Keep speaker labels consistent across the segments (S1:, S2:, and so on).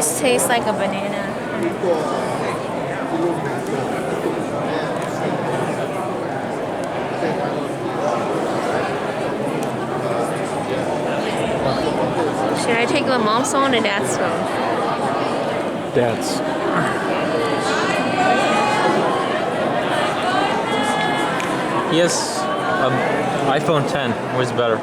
S1: This tastes like a banana. Should I take my mom's phone or dad's phone?
S2: Dad's. He has iPhone 10. Where's better?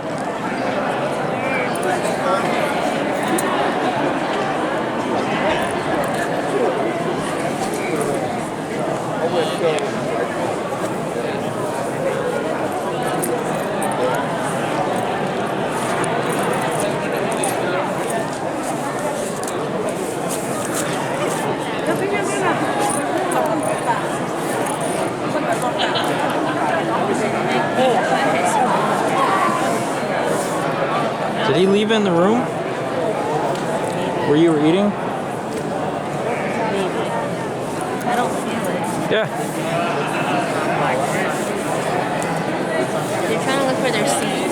S2: Did he leave in the room? Where you were eating?
S1: Maybe. I don't feel it.
S2: Yeah.
S1: They're trying to look for their seat.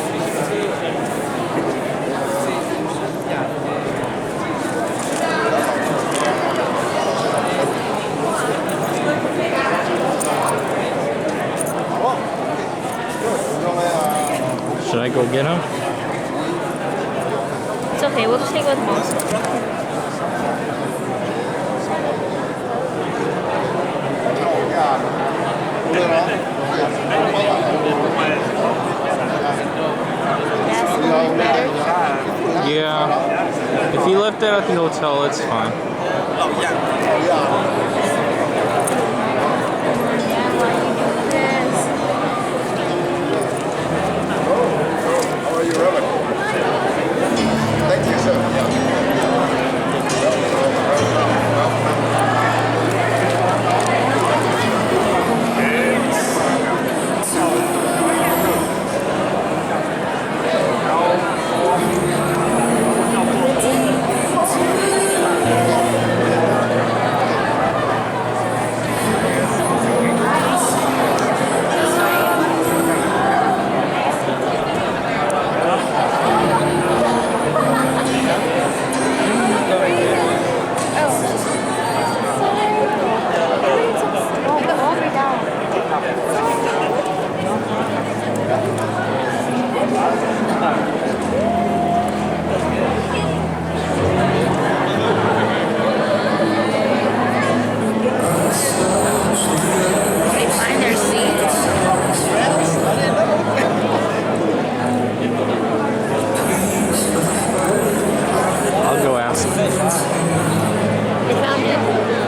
S2: Should I go get him?
S1: It's okay, we'll just take it with mom's phone.
S2: Yeah. If he left it at the hotel, it's fine.
S3: Thank you, sir.
S1: They find their seats.
S2: I'll go ask him.
S1: They found it.